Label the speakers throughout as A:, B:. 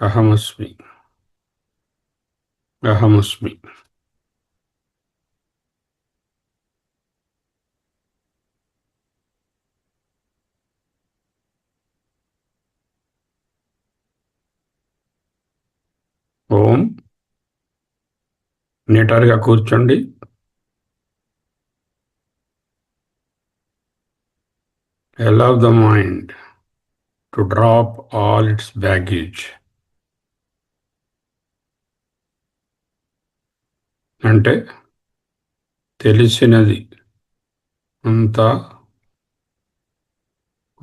A: అహమస్మి. అహమస్మి. ఓం. నిటారుగా కూర్చోండి. Allow the mind to drop all its baggage. అంటే తెలిసినది అంతా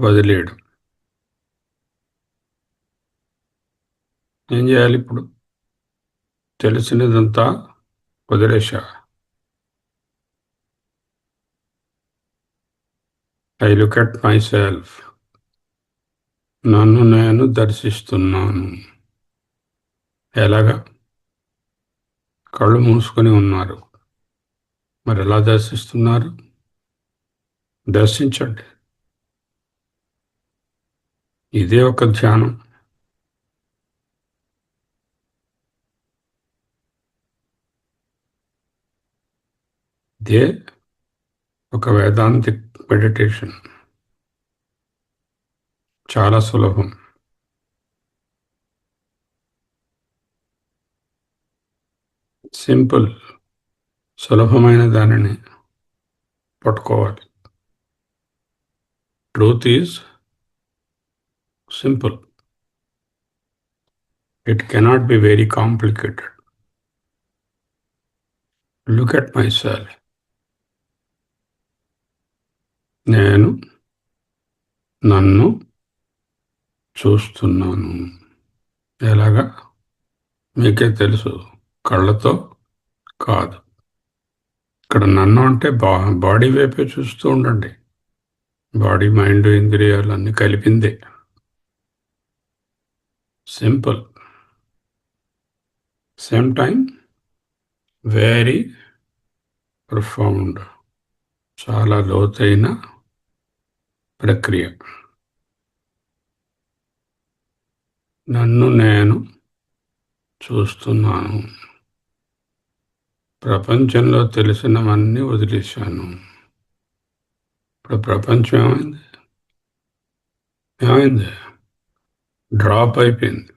A: వదిలేయడం. ఏం చేయాలి ఇప్పుడు? తెలిసినదంతా వదిలేశా. I look at myself. నన్ను నేను దర్శిస్తున్నాను. ఎలాగా? కళ్ళు మూసుకొని ఉన్నారు. మరి ఎలా దర్శిస్తున్నారు? దర్శించండి. ఇదే ఒక ధ్యానం. ఇదే ఒక వేదాంతిక్ మెడిటేషన్. చాలా సులభం. సింపుల్. సులభమైన దానిని పట్టుకోవాలి. Truth is simple. It cannot be very complicated. Look at my self. నేను నన్ను చూస్తున్నాను. ఎలాగా? మీకే తెలుసు. కళ్ళతో కాదు. ఇక్కడ నన్ను అంటే బాడీ వైపే చూస్తూ ఉండండి. బాడీ, మైండ్, ఇంద్రియాలు అన్నీ కలిపిందే. Simple. Same time very profound. చాలా లోతైన ప్రక్రియ. నన్ను నేను చూస్తున్నాను. ప్రపంచంలో తెలిసినవన్నీ వదిలేశాను. ఇప్పుడు ప్రపంచం ఏమైంది? ఏమైంది? డ్రాప్ అయిపోయింది.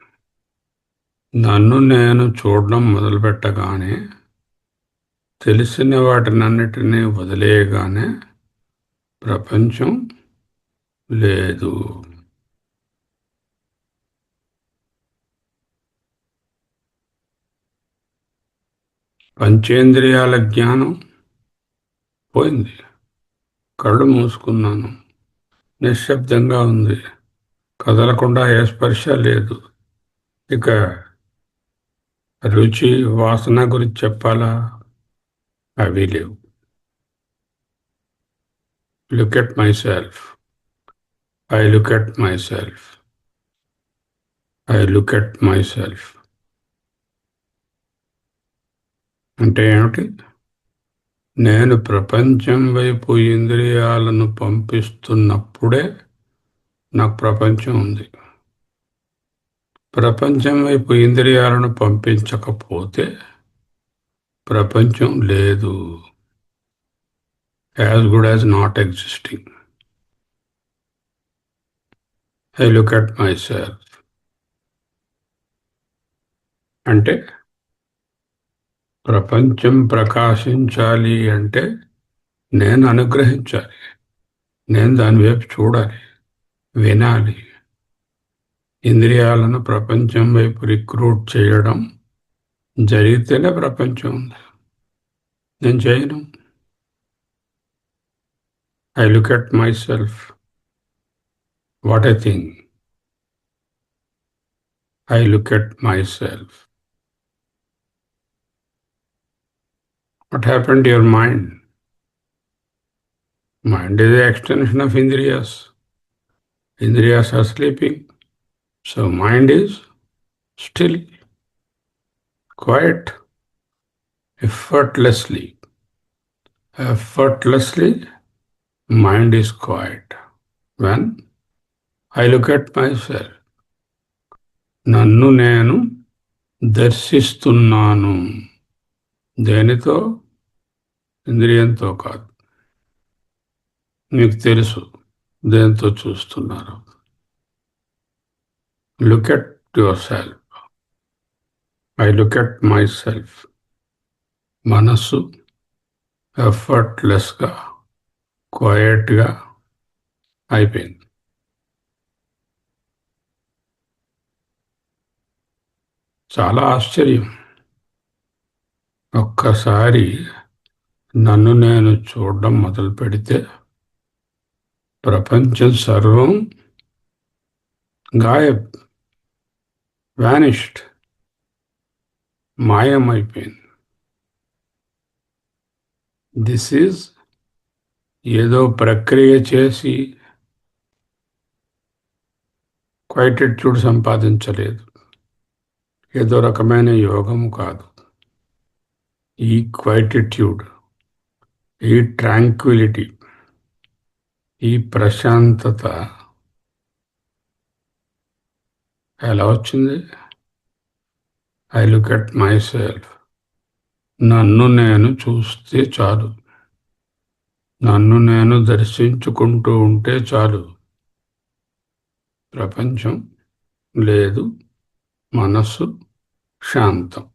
A: నన్ను నేను చూడడం మొదలుపెట్టగానే, తెలిసిన వాటినన్నిటినీ వదిలేయగానే ప్రపంచం లేదు. పంచేంద్రియాల జ్ఞానం పోయింది. కళ్ళు మూసుకున్నాను. నిశ్శబ్దంగా ఉంది. కదలకుండా ఏ స్పర్శ లేదు. ఇక రుచి, వాసన గురించి చెప్పాలా? అవి లేవు. Look at my self. I look at my self. I look at my self. అంటే ఏమిటి? నేను ప్రపంచం వైపు ఇంద్రియాలను పంపిస్తున్నప్పుడే నాకు ప్రపంచం ఉంది. ప్రపంచం వైపు ఇంద్రియాలను పంపించకపోతే ప్రపంచం లేదు. As good as not existing. I look at my self. అంటే ప్రపంచం ప్రకాశించాలి అంటే నేను అనుగ్రహించాలి. నేను దాని వైపు చూడాలి, వినాలి. ఇంద్రియాలను ప్రపంచం వైపు రిక్రూట్ చేయడం జరిగితేనే ప్రపంచం ఉంది. నేను చేయను. I look at my self. What I think. I look at my self. What happened to your mind? Mind is the extension of Indriyas. Indriyas are sleeping. So mind is still, quiet, effortlessly. Effortlessly, mind is quiet. When I look at myself, నన్ను నేను దర్శిస్తున్నాను. దేనితో? ఇంద్రియంతో కాదు. మీకు తెలుసు దేంతో చూస్తున్నారు. Look at your self. I look at my self. మనస్సు ఎఫర్ట్లెస్గా, క్వయట్గా అయిపోయింది. చాలా ఆశ్చర్యం. ఒక్కసారి నన్ను నేను చూడడం మొదలు పెడితే ప్రపంచం సర్వం గాయబ్, వానిష్డ్, మాయమైపోయింది. దిస్ ఈజ్ ఏదో ప్రక్రియ చేసి క్వైటిట్యూడ్ సంపాదించలేదు. ఏదో రకమైన యోగము కాదు. ఈ క్వైటిట్యూడ్, ఈ ట్రాంక్విలిటీ, ఈ ప్రశాంతత ఎలా వచ్చింది? I look at myself. నన్ను నేను చూస్తే చాలు. నన్ను నేను దర్శించుకుంటూ ఉంటే చాలు. ప్రపంచం లేదు, మనస్సు శాంతం.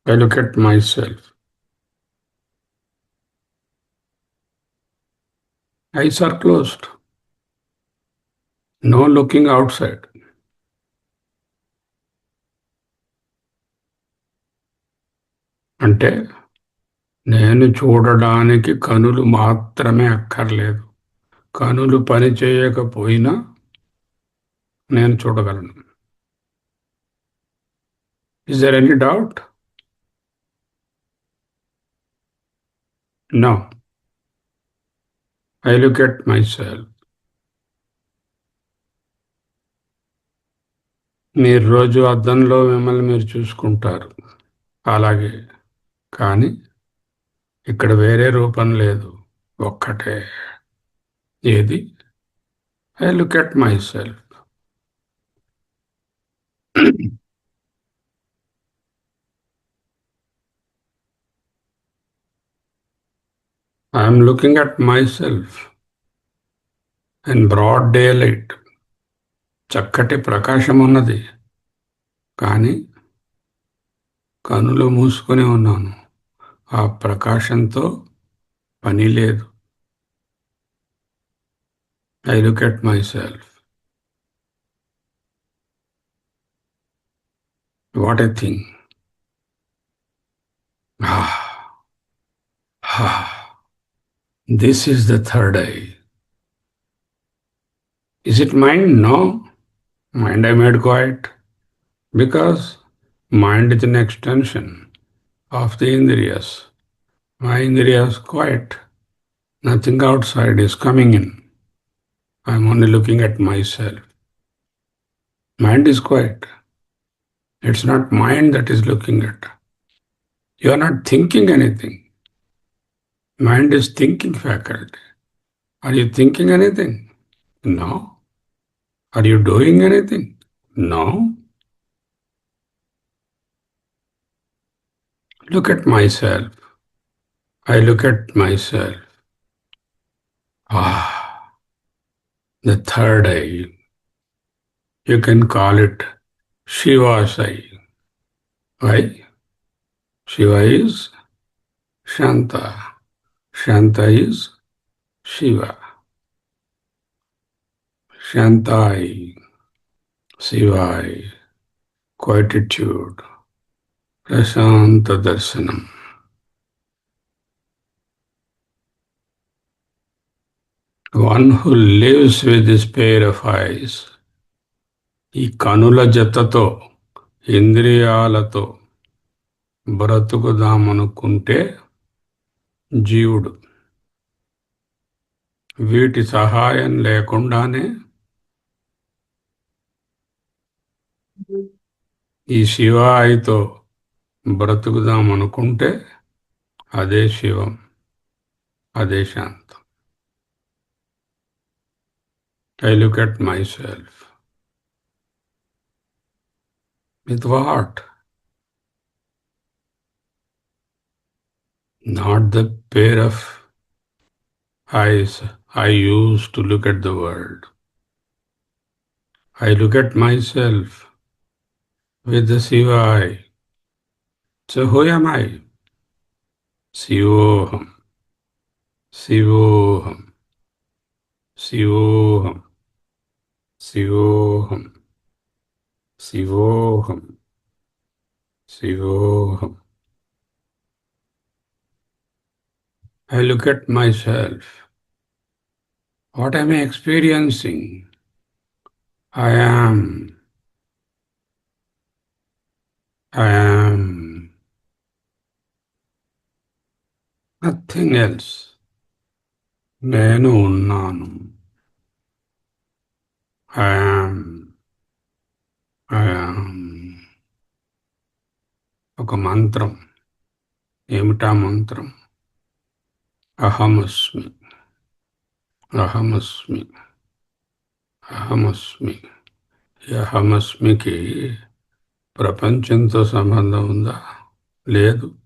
A: I look at myself. Eyes are closed. No looking outside. అంటే నేను చూడడానికి కనులు మాత్రమే అక్కర్లేదు. కనులు పని చేయకపోయినా నేను చూడగలను. Is there any doubt? No. I look at myself. మీరు రోజు అద్దంలో మిమ్మల్ని మీరు చూసుకుంటారు, అలాగే. కానీ ఇక్కడ వేరే రూపం లేదు, ఒక్కటే. ఏది? I look at myself. I'm looking at myself in broad daylight ప్రకాశం ఉన్నది, కానీ కనులు మూసుకొని ఉన్నాను. ఆ ప్రకాశంతో పని లేదు. I look at my self. What a thing. This is the third eye. Is it mind? No. Mind I made quiet because mind is an extension of the Indriyas. My Indriyas quiet. Nothing outside is coming in. I'm only looking at myself. Mind is quiet. It's not mind that is looking at. You are not thinking anything. Mind is thinking faculty. Are you thinking anything? No. Are you doing anything? No. Look at myself. I look at myself. The third eye. You can call it Shiva's eye. Why? Shiva is Shanta. Shanta is Shiva. Shanta eye, Shiva eye, quietude, Prashanta Darshanam. One who lives with this pair of eyes, ఈ కనుల జతతో, ఇంద్రియాలతో బ్రతుకుదామనుకుంటే జీవుడు. వీటి సహాయం లేకుండానే ఈ శివాయితో బ్రతుకుదామనుకుంటే అదే శివం, అదే శాంతం. I look at my self. With what? Not the pair of eyes I use to look at the world. I look at myself with the Shiva eye. So who am I? Shivoham, Shivoham, Shivoham, Shivoham, Shivoham, Shivoham. I look at myself. What am I experiencing? I am. I am nothing else. నేను ఉన్నాను. I am. I am. ఒక మంత్రం. ఏమిటా మంత్రం? అహమస్మి. అహమస్మి. అహమస్మి. ఈ అహమస్మికి ప్రపంచంతో సంబంధం ఉందా? లేదు.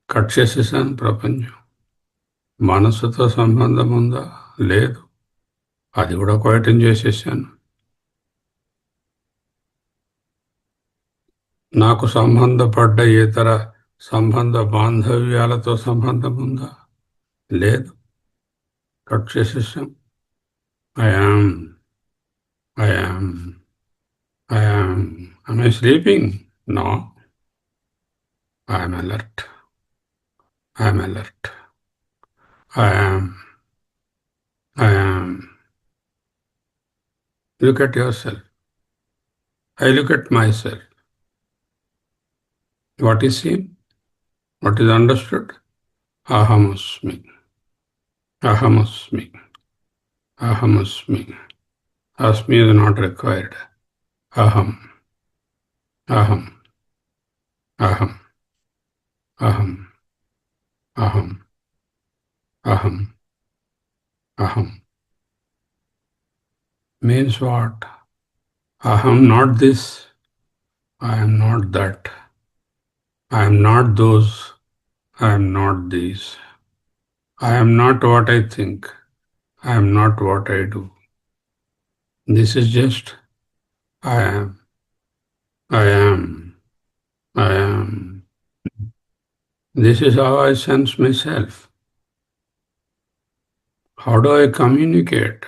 A: కట్ చేసేసాను ప్రపంచం. మనసుతో సంబంధం ఉందా? లేదు. అది కూడా క్వైటం చేసేసాను. నాకు సంబంధపడ్డ ఇతర సంబంధ బాంధవ్యాలతో సంబంధం ఉందా? లేదు. కట్ చేసేసాం. I am. I am. I am. Am I sleeping? No. I am alert. I am alert. I am. I am. Look at yourself. I look at myself. What is seen? What is understood? Ahamasmi. Ahamasmi. Ahamasmi. Asmi is not required. Aham. Aham. Aham. Aham. Aham. Aham. Aham. Means what? Aham not this. I am not that. I am not those. I am not these. I am not what I think. I am not what I do. This is just I am. I am. I am. This is how I sense myself. How do I communicate?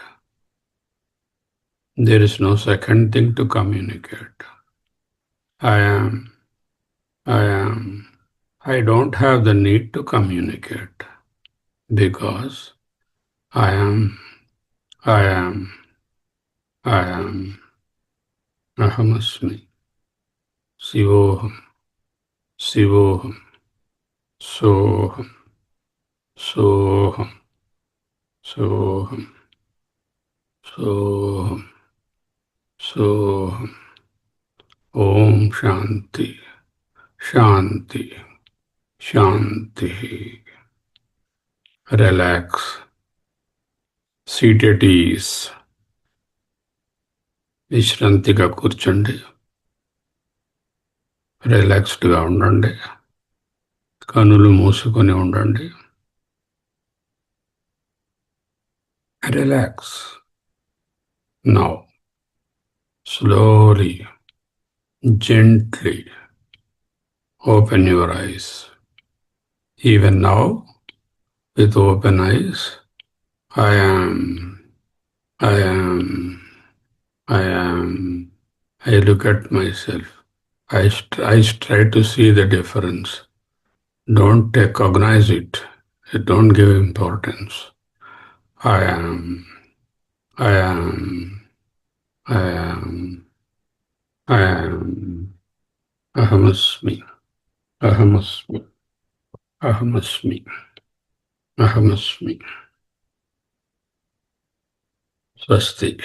A: There is no second thing to communicate. I am. I am. I don't have the need to communicate because I am. I am. I am. Ahamasmi. Shivoham. Shivoham. Soham. Soham. Soham. Soham. Soham. Om Shanti. Shanti. Shanti. Relax. Sit at ease. విశ్రాంతిగా కూర్చోండి. రిలాక్స్డ్గా ఉండండి. కనులు మూసుకొని ఉండండి. Relax. Now slowly, gently open your eyes. Even now, with open eyes, I am. I am. I am. I look at myself. I try to see the difference. Don't recognize it. Don't give importance. I am. I am. I am. I am. Ahamasmi. Ahamasmi. Ahamasmi. Ahamasmi. స్వస్తి.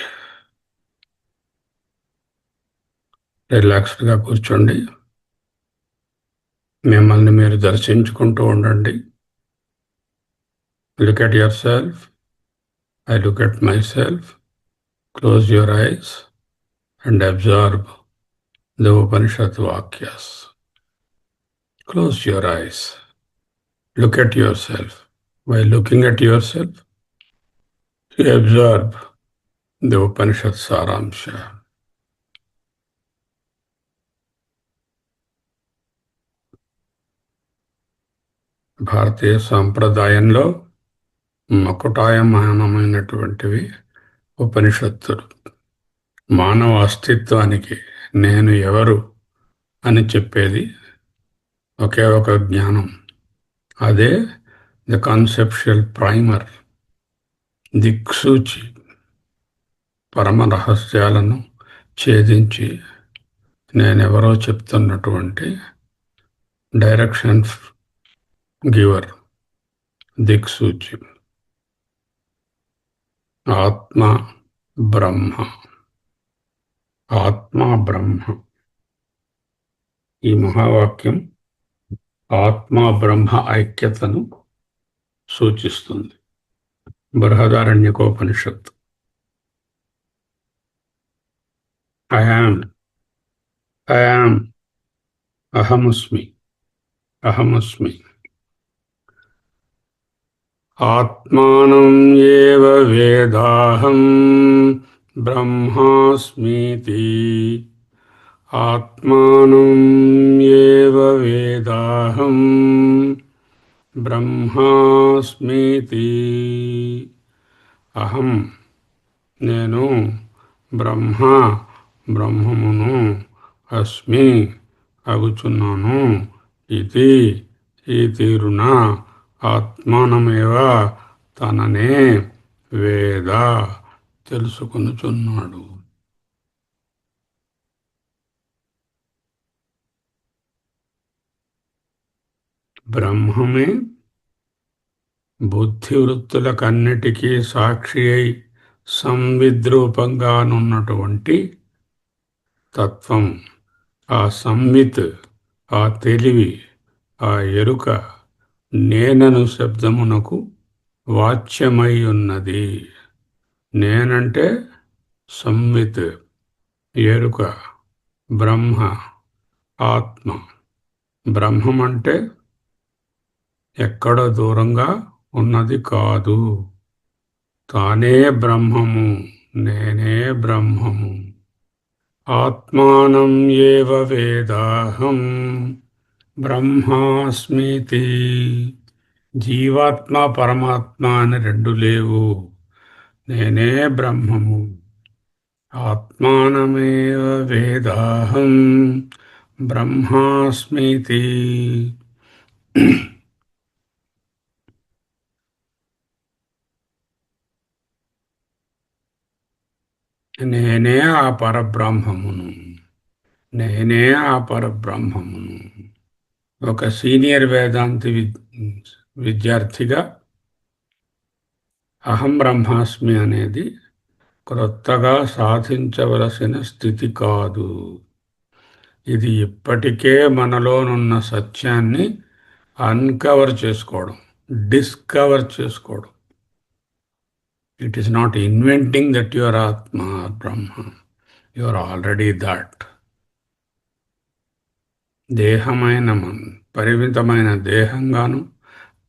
A: రిలాక్స్డ్గా కూర్చోండి. మిమ్మల్ని మీరు దర్శించుకుంటూ ఉండండి. Look at yourself. I look at myself. Close your eyes and absorb the Upanishad Vakyas. Close your eyes. Look at yourself. By looking at yourself, you absorb the Upanishad Saramsha. భారతీయ సాంప్రదాయంలో మకుటాయమానమైనటువంటివి ఉపనిషత్తులు. మానవ అస్తిత్వానికి నేను ఎవరు అని చెప్పేది ఒకే ఒక జ్ఞానం. అదే ద కాన్సెప్షువల్ ప్రైమర్, దిక్సూచి. పరమ రహస్యాలను ఛేదించి నేనెవరో చెప్తున్నటువంటి డైరెక్షన్ గివర్, దిక్సూచి. ఆత్మ బ్రహ్మ, ఆత్మ బ్రహ్మ. ఈ మహావాక్యం ఆత్మ బ్రహ్మ ఐక్యతను సూచిస్తుంది. బృహదారణ్యకోపనిషత్. ఐ యామ్, అహమస్మి, అహమస్మి. ఆత్మానం ఏవ వేదాహం బ్రహ్మాస్మీతి. ఆత్మానం ఏవ వేదాహం బ్రహ్మాస్మీతి. అహం నేను, బ్రహ్మ బ్రహ్మమును, అస్మి అగుచున్నాను. ఇది ఈ తీరున ఆత్మానమేవ తననే వేద తెలుసుకొనుచున్నాడు. బ్రహ్మమే బుద్ధివృత్తులకన్నిటికీ సాక్షి అయి సంవిద్రూపంగానున్నటువంటి తత్వం. ఆ సంవిత్, ఆ తెలివి, ఆ ఎరుక నేనను శబ్దమునకు వాచ్యమై ఉన్నది. నేనంటే సంవిత్, ఎరుక, బ్రహ్మ, ఆత్మ. బ్రహ్మం అంటే ఎక్కడ దూరంగా ఉన్నది కాదు, తానే బ్రహ్మము, నేనే బ్రహ్మము. ఆత్మానం ఏవ వేదాహం బ్రహ్మాస్మితి. జీవాత్మ పరమాత్మ అని రెండు లేవు, నేనే బ్రహ్మము. ఆత్మానమేవ వేదాహం బ్రహ్మాస్మితి. నేనే ఆ పరబ్రహ్మమును, నేనే ఆ పరబ్రహ్మమును. ఒక సీనియర్ వేదాంతి విద్యార్థిగా అహం బ్రహ్మాస్మి అనేది క్రొత్తగా సాధించవలసిన స్థితి కాదు. ఇది ఇప్పటికే మనలోనున్న సత్యాన్ని అన్కవర్ చేసుకోవడం, డిస్కవర్ చేసుకోవడం. It is not inventing that your ఆత్మ బ్రహ్మ, యు ఆర్ ఆల్రెడీ దట్. దేహమైన పరిమితమైన దేహంగాను,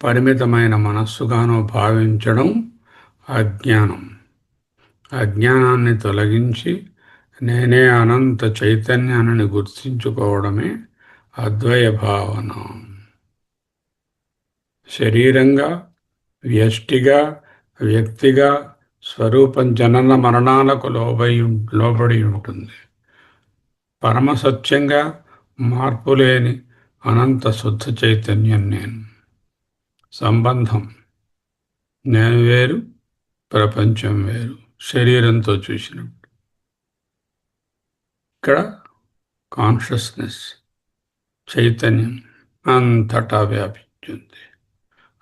A: పరిమితమైన మనస్సుగాను భావించడం అజ్ఞానం. అజ్ఞానాన్ని తొలగించి నేనే అనంత చైతన్యాన్ని గుర్తించుకోవడమే అద్వయ భావన. శరీరంగా, వ్యష్టిగా, వ్యక్తిగా స్వరూపం జనన మరణాలకు లోబడి ఉంటుంది. పరమసత్యంగా మార్పులేని అనంత శుద్ధ చైతన్యం నేను. సంబంధం నేను వేరు, ప్రపంచం వేరు, శరీరంతో చూసినప్పుడు. ఇక్కడ కాన్షియస్నెస్, చైతన్యం అంతటా వ్యాపించింది.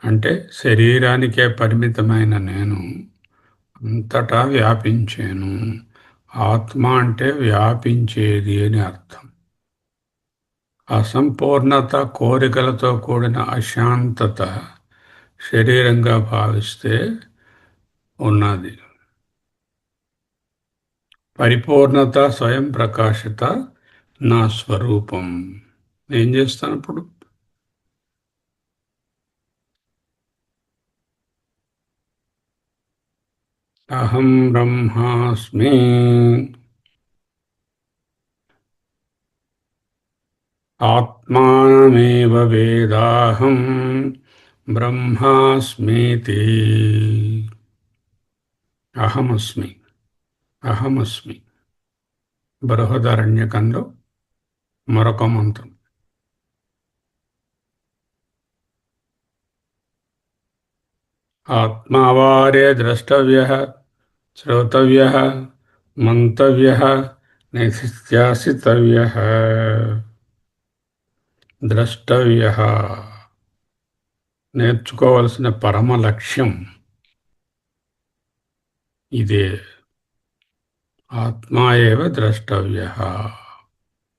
A: అంటే శరీరానికే పరిమితమైన నేను అంతటా వ్యాపించాను. ఆత్మ అంటే వ్యాపించేది అని అర్థం. అసంపూర్ణత, కోరికలతో కూడిన అశాంతత శరీరంగా భావిస్తే ఉన్నది. పరిపూర్ణత, స్వయం ప్రకాశత నా స్వరూపం. ఏం చేస్తాను ఇప్పుడు? అహం బ్రహ్మాస్మి. ఆత్మానమేవ వేదాహం బ్రహ్మాస్మీతి. అహమస్మి. అహమస్మి. బృహదారణ్యకంలో మరొక మంత్రం. ఆత్మావారే ద్రష్టవ్యః శ్రోతవ్యః మంతవ్యః నిధిధ్యాసితవ్యః. ద్రష్టవ్యః నేర్చుకోవలసిన పరమ లక్ష్యం ఇదే. ఆత్మా ఏవ ద్రష్టవ్యః.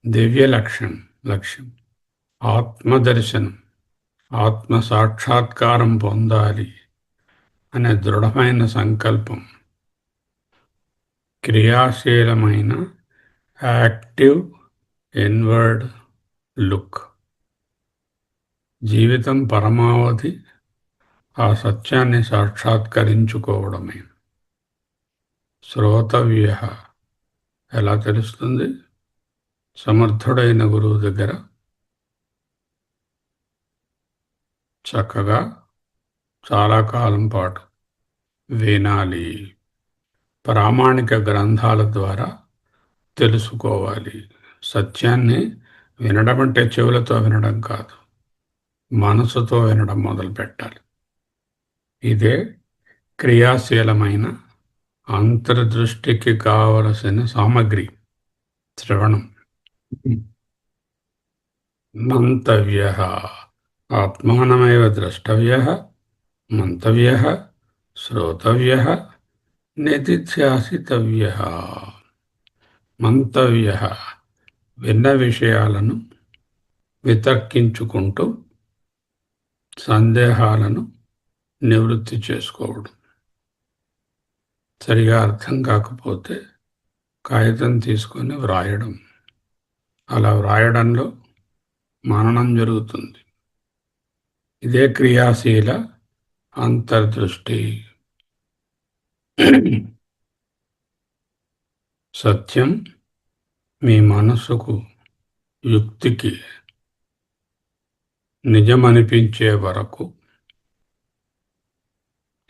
A: దివ్య లక్ష్యం ఆత్మదర్శనం. ఆత్మ సాక్షాత్కారం పొందాలి అనే దృఢమైన సంకల్పం. క్రియాశీలమైన యాక్టివ్ ఇన్వర్డ్ లుక్. జీవితం పరమావధి ఆ సత్యాన్ని సాక్షాత్కరించుకోవడమే. శ్రోతవ్యః ఎలా తెలుస్తుంది? సమర్థుడైన గురువు దగ్గర చక్కగా చాలా కాలం పాటు వినాలి. ప్రామాణిక గ్రంథాల ద్వారా తెలుసుకోవాలి. సత్యాన్ని వినడం అంటే చెవులతో వినడం కాదు, మనసుతో వినడం మొదలుపెట్టాలి. ఇదే క్రియాశీలమైన అంతర్దృష్టికి కావలసిన సామగ్రి. శ్రవణం. మంతవ్యః. ఆత్మానమేవ ద్రష్టవ్యః మంతవ్యః శ్రోతవ్యః నిధిధ్యాసితవ్యః. మంతవ్యః విన్న విషయాలను వితర్కించుకుంటూ సందేహాలను నివృత్తి చేసుకోవడం. సరిగా అర్థం కాకపోతే కాగితం తీసుకొని వ్రాయడం. అలా వ్రాయడంలో మననం జరుగుతుంది. ఇదే క్రియాశీల అంతర్దృష్టి. సత్యం మీ మనస్సుకు యుక్తికి నిజమనిపించే వరకు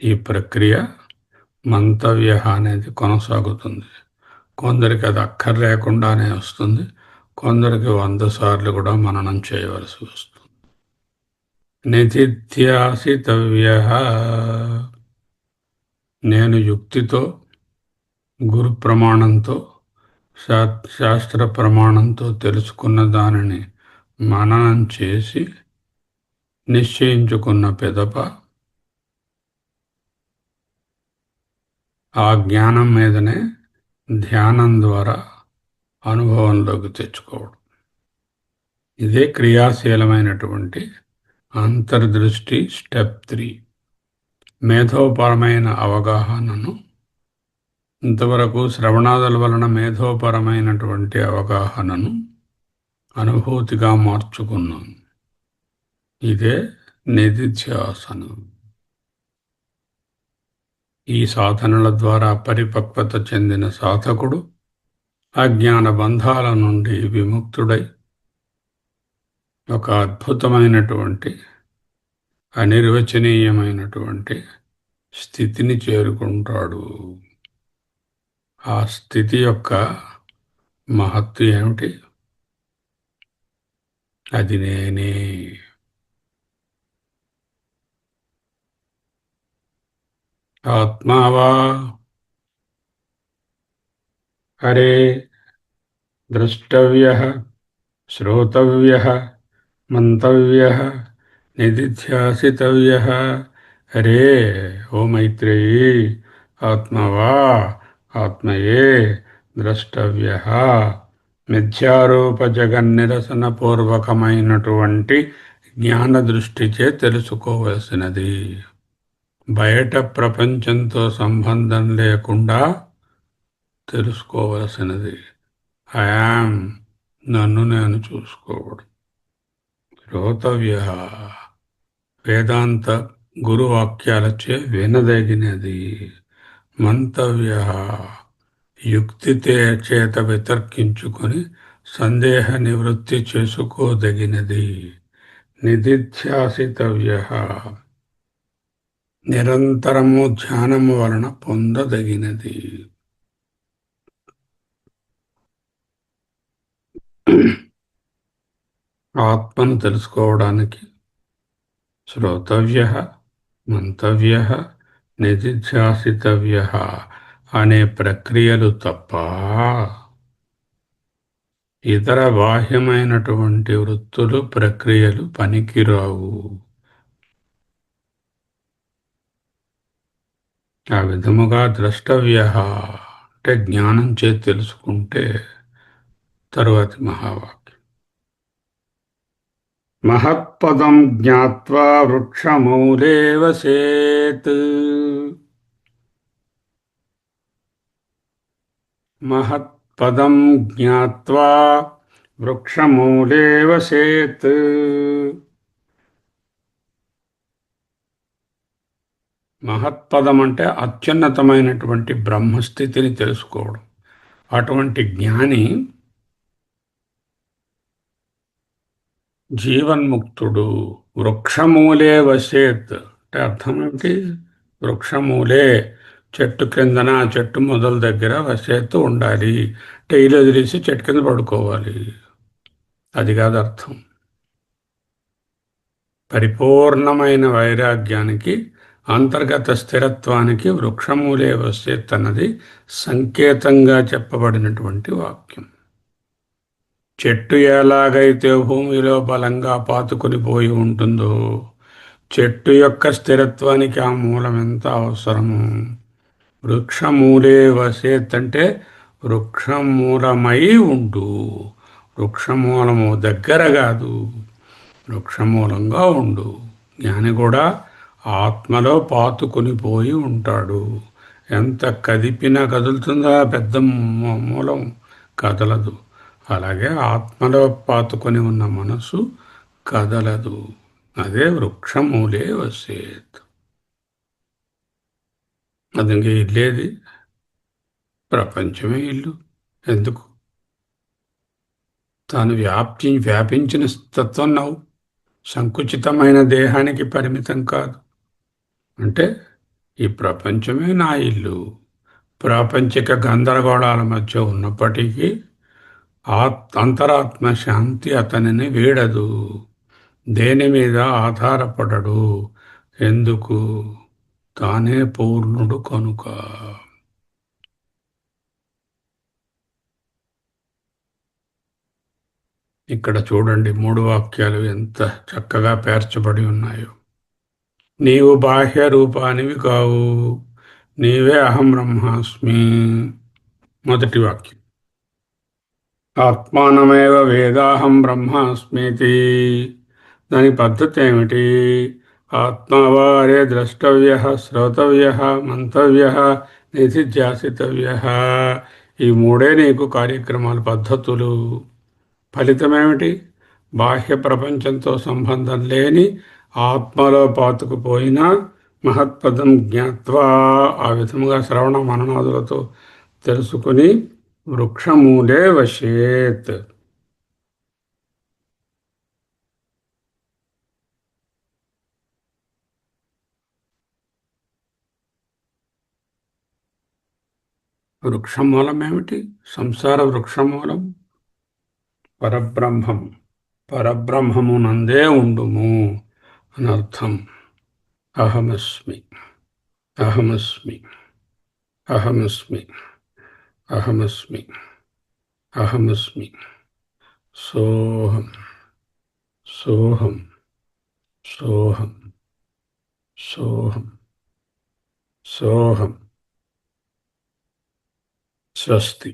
A: ఈ ప్రక్రియ మంతవ్య అనేది కొనసాగుతుంది. కొందరికి అది అక్కర్లేకుండానే వస్తుంది, కొందరికి 100 సార్లు కూడా మననం చేయవలసి వస్తుంది. నిధిధ్యాసితవ్య. నేను యుక్తితో, గురు ప్రమాణంతో, శాస్త్ర ప్రమాణంతో తెలుసుకున్న దానిని మననం చేసి నిశ్చయించుకున్న పిదప ఆ జ్ఞానం మీదనే ధ్యానం ద్వారా అనుభవంలోకి తెచ్చుకోవడం. ఇదే క్రియాశీలమైనటువంటి అంతర్దృష్టి స్టెప్ 3. మేధోపరమైన అవగాహనను ఇంతవరకు శ్రవణాదుల వలన మేధోపరమైనటువంటి అవగాహనను అనుభూతిగా మార్చుకున్నాను. ఇదే నిధిధ్యాసనం. ఈ సాధనల ద్వారా పరిపక్వత చెందిన సాధకుడు అజ్ఞాన బంధాల నుండి విముక్తుడై ఒక అద్భుతమైనటువంటి అనిర్వచనీయమైనటువంటి స్థితిని చేరుకుంటాడు. ఆ స్థితి యొక్క మహత్తు ఏమిటి? అది నేనే. ఆత్మావా హరే ద్రష్టవ్యః శ్రోతవ్యః మంతవ్యః నిధిధ్యాసితవ్యః. హరే ఓ మైత్రేయీ, ఆత్మవా ఆత్మయే ద్రష్టవ్యః మిథ్యారూప జగన్నిరసన పూర్వకమైనటువంటి జ్ఞాన దృష్టిచే తెలుసుకోవలసినది. బయట ప్రపంచంతో సంబంధం లేకుండా తెలుసుకోవలసినది. ఐ యామ్ నన్ను నేను చూసుకోవడం. శ్రోతవ్య వేదాంత గురువాక్యాలచే వినదగినది. మంతవ్య యుక్తితే చేత వితర్కించుకొని సందేహ నివృత్తి చేసుకోదగినది. నిధిధ్యాసితవ్య నిరంతరము ధ్యానము వలన పొందదగినది. ఆత్మను తెలుసుకోవడానికి శ్రోతవ్య, మంతవ్య, నిధిధ్యాసితవ్య అనే ప్రక్రియలు తప్ప ఇతర బాహ్యమైనటువంటి వృత్తులు, ప్రక్రియలు పనికిరావు. ఆ విధముగా ద్రష్టవ్య అంటే జ్ఞానం చే తెలుసుకుంటే తరువాతి మహావాక్యం. మహత్పదం జ్ఞాత్వా వృక్షమూలే వసేత్. మహత్పదం జ్ఞాత్వా వృక్షమూలే వసేత్. మహత్పదం అంటే అత్యున్నతమైనటువంటి బ్రహ్మస్థితిని తెలుసుకోవడం. అటువంటి జ్ఞాని జీవన్ముక్తుడు. వృక్షమూలే వసేత్ అంటే అర్థం ఏమిటి? వృక్షమూలే చెట్టు కిందన, చెట్టు మొదల దగ్గర వసేత్తు ఉండాలి. టైలు వదిలేసి చెట్టు కింద పడుకోవాలి. అది కాదు అర్థం. పరిపూర్ణమైన వైరాగ్యానికి, అంతర్గత స్థిరత్వానికి వృక్షమూలే వసేత్ అన్నది సంకేతంగా చెప్పబడినటువంటి వాక్యం. చెట్టు ఎలాగైతే భూమిలో బలంగా పాతుకొని పోయి ఉంటుందో, చెట్టు యొక్క స్థిరత్వానికి ఆ మూలం ఎంత అవసరము. వృక్షమూలే వసేత్ అంటే వృక్షమూలమై ఉండు. వృక్షమూలము దగ్గర కాదు, వృక్షమూలంగా ఉండు. జ్ఞాని కూడా ఆత్మలో పాతుకొని పోయి ఉంటాడు. ఎంత కదిపినా కదులుతుందా? పెద్ద మూలం కదలదు. అలాగే ఆత్మలో పాతుకొని ఉన్న మనసు కదలదు. అదే వృక్షమూలే వసేత్. అది ఇంక ఇల్లేది? ప్రపంచమే ఇల్లు. ఎందుకు? తాను వ్యాపించిన తత్వం నవ్వు. సంకుచితమైన దేహానికి పరిమితం కాదు. అంటే ఈ ప్రపంచమే నా ఇల్లు. ప్రాపంచిక గందరగోళాల మధ్య ఉన్నప్పటికీ అంతరాత్మ శాంతి అతనిని వీడదు. దేని మీద ఆధారపడడు. ఎందుకు? తానే పూర్ణుడు కనుక. ఇక్కడ చూడండి, 3 వాక్యాలు ఎంత చక్కగా పేర్చబడి ఉన్నాయో. నీవు బాహ్య రూపానివి కావు, నీవే అహం బ్రహ్మాస్మి. మొదటి వాక్యం. ఆత్మానమేవ వేదాహం బ్రహ్మాస్మితి. దాని పద్ధతి ఏమిటి? ఆత్మవారే ద్రష్టవ్య, శ్రోతవ్య, మంతవ్య, నిధిధ్యాసితవ్య. ఈ 3 నీకు కార్యక్రమాల పద్ధతులు. ఫలితమేమిటి? బాహ్య ప్రపంచంతో సంబంధం లేని ఆత్మలో పాతుకుపోయిన మహత్పదం జ్ఞాత్వా, ఆ విధముగా శ్రవణ మననాదులతో తెలుసుకుని వృక్షమూలే వశేత్. వృక్షమూలం ఏమిటి? సంసార వృక్షమూలం పరబ్రహ్మం. పరబ్రహ్మమునందే ఉండుము అనర్థం. అహమస్మి, అహమస్మి, అహమస్మి, అహమస్మి, అహమస్మి. సోహం, సోహం, సోహం, సోహం, సోహం. స్వస్తి.